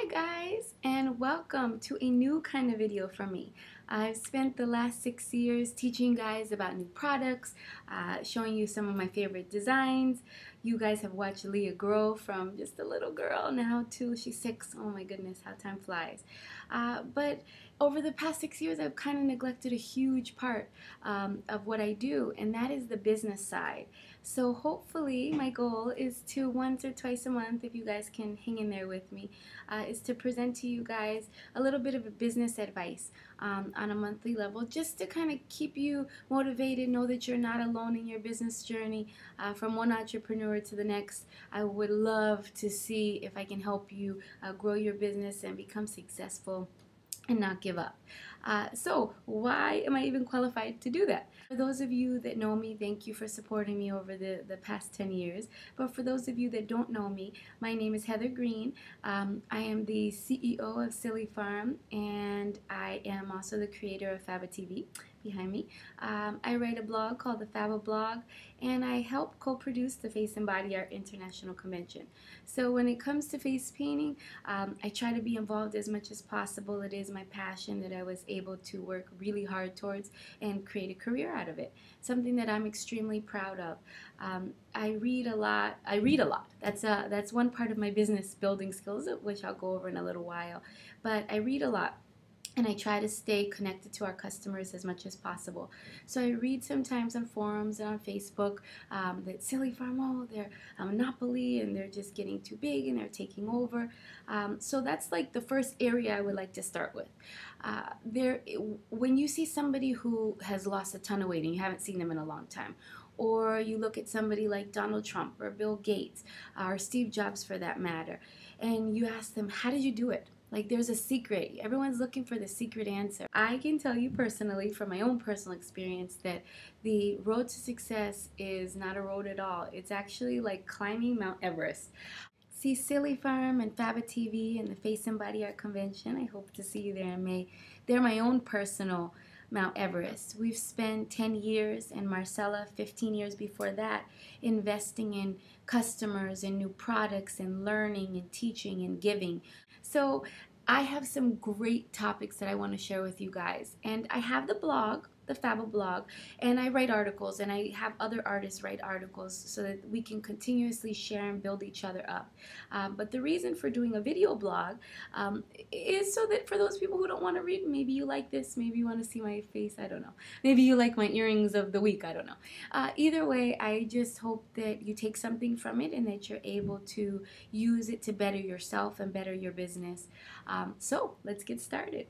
Hi guys, and welcome to a new kind of video from me. I've spent the last 6 years teaching guys about new products, showing you some of my favorite designs. You guys have watched Leah grow from just a little girl now to she's 6. Oh my goodness, how time flies. But over the past 6 years, I've kind of neglected a huge part of what I do, and that is the business side. So hopefully my goal is to once or twice a month, if you guys can hang in there with me, is to present to you guys a little bit of a business advice on a monthly level, just to kind of keep you motivated, know that you're not alone in your business journey from one entrepreneur to the next. I would love to see if I can help you grow your business and become successful and not give up. So why am I even qualified to do that? For those of you that know me, thank you for supporting me over the past 10 years. But for those of you that don't know me, my name is Heather Green. I am the CEO of Silly Farm, and I am also the creator of FABATv behind me. I write a blog called the FABAblog, and I help co-produce the Face and Body Art International Convention. So when it comes to face painting, I try to be involved as much as possible. It is my passion that I was able to work really hard towards and create a career out of it. Something that I'm extremely proud of. I read a lot. That's one part of my business building skills, which I'll go over in a little while. But I read a lot. And I try to stay connected to our customers as much as possible. So I read sometimes on forums and on Facebook that Silly Farm, oh, they're a monopoly and they're just getting too big and they're taking over. So that's like the first area I would like to start with. When you see somebody who has lost a ton of weight and you haven't seen them in a long time, or you look at somebody like Donald Trump or Bill Gates or Steve Jobs for that matter, and you ask them, how did you do it? Like there's a secret. Everyone's looking for the secret answer. I can tell you personally from my own personal experience that the road to success is not a road at all. It's actually like climbing Mount Everest. See Silly Farm and FABATv and the Face and Body Art Convention. I hope to see you there in May. They're my own personal Mount Everest. We've spent 10 years, and Marcella 15 years before that, investing in customers and new products and learning and teaching and giving. So I have some great topics that I want to share with you guys. And I have the blog, the FABAblog, and I write articles, and I have other artists write articles so that we can continuously share and build each other up. But the reason for doing a video blog is so that for those people who don't want to read, maybe you like this, maybe you want to see my face, I don't know. Maybe you like my earrings of the week, I don't know. Either way, I just hope that you take something from it and that you're able to use it to better yourself and better your business. So let's get started.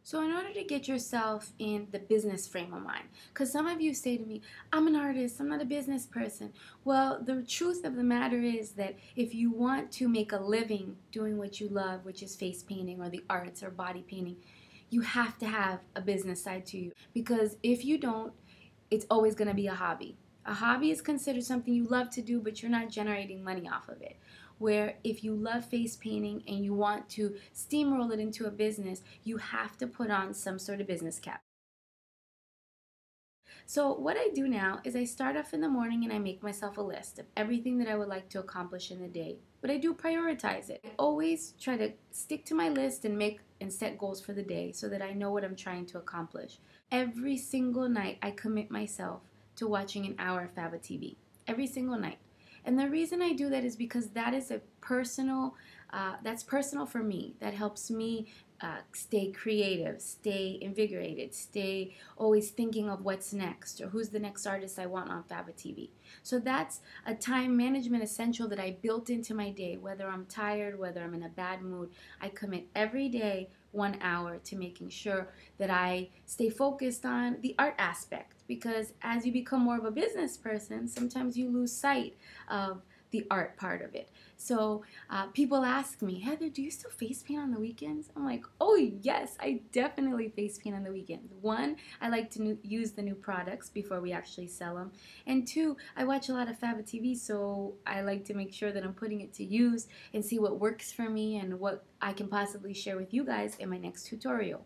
So in order to get yourself in the business frame of mind, because some of you say to me, I'm an artist, I'm not a business person. Well, the truth of the matter is that if you want to make a living doing what you love, which is face painting or the arts or body painting, you have to have a business side to you. Because if you don't, it's always going to be a hobby. A hobby is considered something you love to do, but you're not generating money off of it. Where if you love face painting and you want to steamroll it into a business, you have to put on some sort of business cap. So what I do now is I start off in the morning and I make myself a list of everything that I would like to accomplish in the day. But I do prioritize it. I always try to stick to my list and set goals for the day so that I know what I'm trying to accomplish. Every single night I commit myself to watching an hour of FABATv. Every single night. And the reason I do that is because that is that's personal for me. That helps me stay creative, stay invigorated, stay always thinking of what's next or who's the next artist I want on FABATv. So that's a time management essential that I built into my day. Whether I'm tired, whether I'm in a bad mood, I commit every day 1 hour to making sure that I stay focused on the art aspect. Because as you become more of a business person, sometimes you lose sight of the art part of it. So people ask me, Heather, do you still face paint on the weekends? I'm like, oh yes, I definitely face paint on the weekends. One, I like to use the new products before we actually sell them. And two, I watch a lot of FABATv, so I like to make sure that I'm putting it to use and see what works for me and what I can possibly share with you guys in my next tutorial.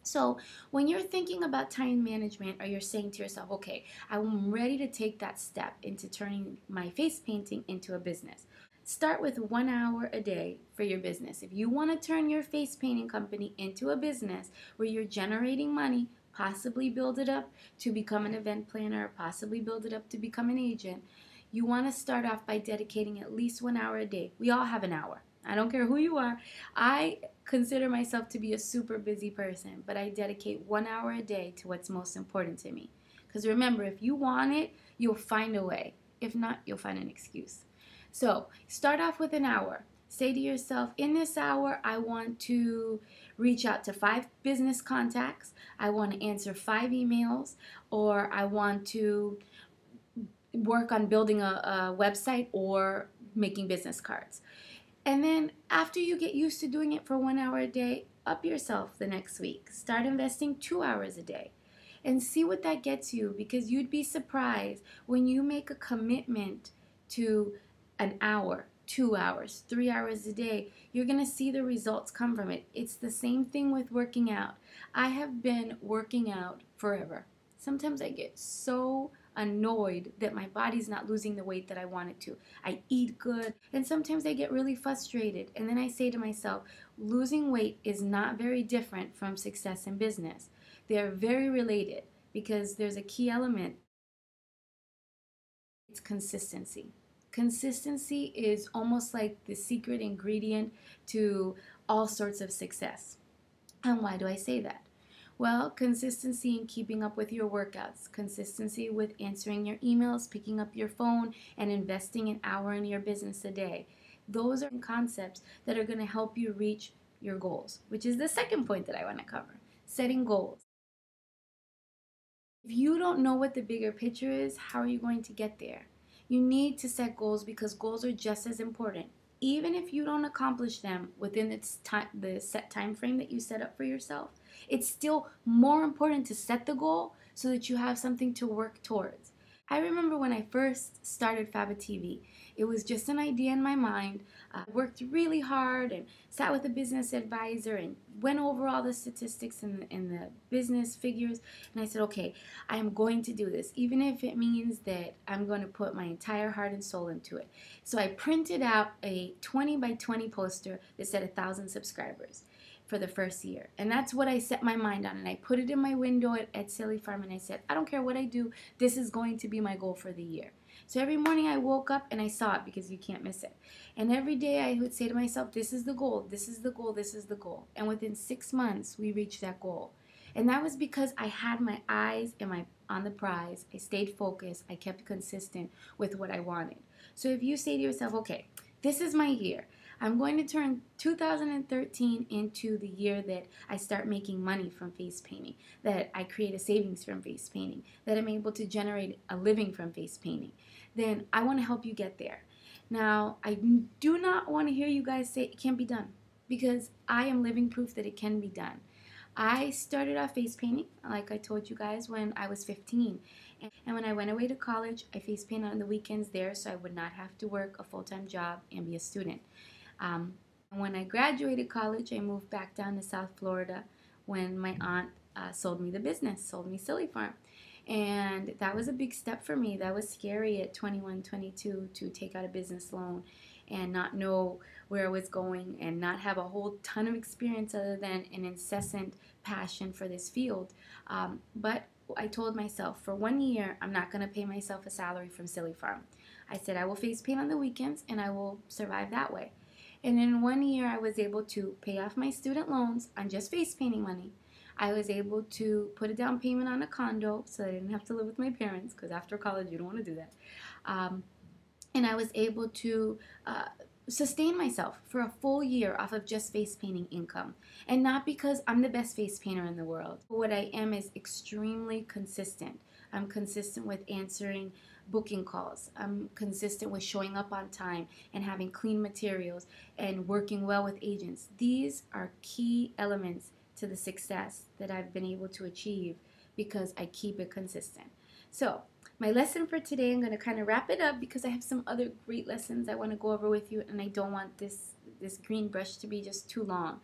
So when you're thinking about time management, or you're saying to yourself, okay, I'm ready to take that step into turning my face painting into a business, start with 1 hour a day for your business. If you want to turn your face painting company into a business where you're generating money, possibly build it up to become an event planner, possibly build it up to become an agent, you want to start off by dedicating at least 1 hour a day. We all have an hour. I don't care who you are. I consider myself to be a super busy person, but I dedicate 1 hour a day to what's most important to me. Because remember, if you want it, you'll find a way. If not, you'll find an excuse. So start off with an hour. Say to yourself, in this hour, I want to reach out to 5 business contacts. I want to answer 5 emails, or I want to work on building a website or making business cards. And then after you get used to doing it for 1 hour a day, up yourself the next week. Start investing 2 hours a day and see what that gets you, because you'd be surprised when you make a commitment to an hour, 2 hours, 3 hours a day, you're going to see the results come from it. It's the same thing with working out. I have been working out forever. Sometimes I get so annoyed that my body's not losing the weight that I want it to. I eat good, and sometimes I get really frustrated. And then I say to myself, losing weight is not very different from success in business. They're very related because there's a key element. It's consistency. Consistency is almost like the secret ingredient to all sorts of success. And why do I say that? Well, consistency in keeping up with your workouts, consistency with answering your emails, picking up your phone, and investing an hour in your business a day. Those are concepts that are going to help you reach your goals, which is the second point that I want to cover, setting goals. If you don't know what the bigger picture is, how are you going to get there? You need to set goals because goals are just as important. Even if you don't accomplish them within the set time frame that you set up for yourself, it's still more important to set the goal so that you have something to work towards. I remember when I first started FABATv, it was just an idea in my mind. I worked really hard and sat with a business advisor and went over all the statistics and the business figures. And I said, okay, I am going to do this, even if it means that I'm going to put my entire heart and soul into it. So I printed out a 20 by 20 poster that said 1,000 subscribers for the first year. And that's what I set my mind on. And I put it in my window at Silly Farm, and I said, I don't care what I do, this is going to be my goal for the year. So every morning I woke up and I saw it, because you can't miss it. And every day I would say to myself, this is the goal, this is the goal, this is the goal. And within 6 months, we reached that goal. And that was because I had my eyes on the prize. I stayed focused. I kept consistent with what I wanted. So if you say to yourself, okay, this is my year. I'm going to turn 2013 into the year that I start making money from face painting, that I create a savings from face painting, that I'm able to generate a living from face painting. Then I want to help you get there. Now, I do not want to hear you guys say it can't be done, because I am living proof that it can be done. I started off face painting, like I told you guys, when I was 15. And when I went away to college, I face painted on the weekends there so I would not have to work a full-time job and be a student. When I graduated college, I moved back down to South Florida when my aunt sold me the business, sold me Silly Farm. And that was a big step for me. That was scary at 21, 22 to take out a business loan and not know where I was going and not have a whole ton of experience other than an incessant passion for this field. But I told myself, for 1 year, I'm not going to pay myself a salary from Silly Farm. I said I will face paint on the weekends and I will survive that way. And in 1 year, I was able to pay off my student loans on just face painting money. I was able to put a down payment on a condo so I didn't have to live with my parents, because after college, you don't want to do that. And I was able to sustain myself for a full year off of just face painting income. And not because I'm the best face painter in the world. What I am is extremely consistent. I'm consistent with answering booking calls. I'm consistent with showing up on time and having clean materials and working well with agents. These are key elements to the success that I've been able to achieve because I keep it consistent. So my lesson for today, I'm going to kind of wrap it up because I have some other great lessons I want to go over with you, and I don't want this green brush to be just too long.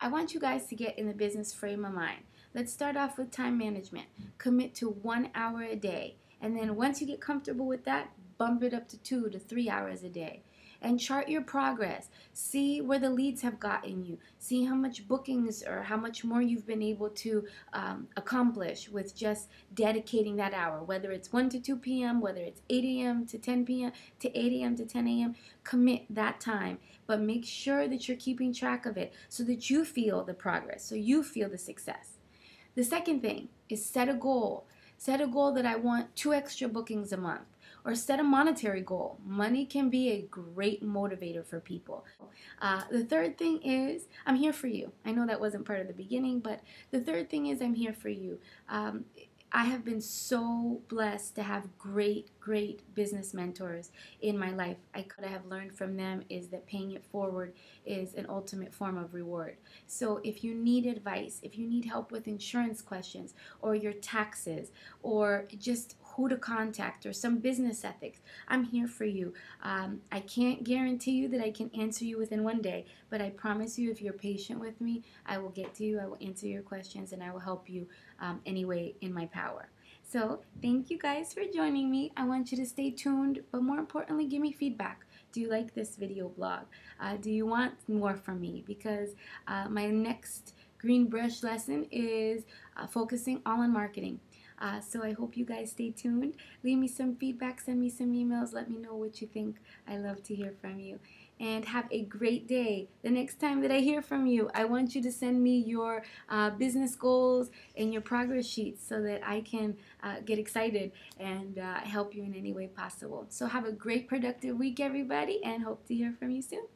I want you guys to get in the business frame of mind. let's start off with time management. Commit to 1 hour a day. And then once you get comfortable with that, bump it up to 2 to 3 hours a day. And chart your progress. See where the leads have gotten you. See how much bookings or how much more you've been able to accomplish with just dedicating that hour. Whether it's 1 to 2 p.m., whether it's 8 a.m. to 10 p.m., to 8 a.m. to 10 a.m., commit that time. But make sure that you're keeping track of it so that you feel the progress, so you feel the success. The second thing is set a goal. Set a goal that I want 2 extra bookings a month. Or set a monetary goal. Money can be a great motivator for people. The third thing is, I'm here for you. I know that wasn't part of the beginning, but the third thing is I'm here for you. I have been so blessed to have great business mentors in my life. What I have learned from them is that paying it forward is an ultimate form of reward. So if you need advice, if you need help with insurance questions or your taxes or just who to contact or some business ethics, I'm here for you. I can't guarantee you that I can answer you within one day, but I promise you if you're patient with me, I will get to you, I will answer your questions, and I will help you any way in my power. So thank you guys for joining me. I want you to stay tuned, but more importantly, give me feedback. Do you like this video blog? Do you want more from me? Because my next green brush lesson is focusing all on marketing. So I hope you guys stay tuned. Leave me some feedback, send me some emails, let me know what you think. I love to hear from you. And have a great day. The next time that I hear from you, I want you to send me your business goals and your progress sheets so that I can get excited and help you in any way possible. So have a great productive week, everybody, and hope to hear from you soon.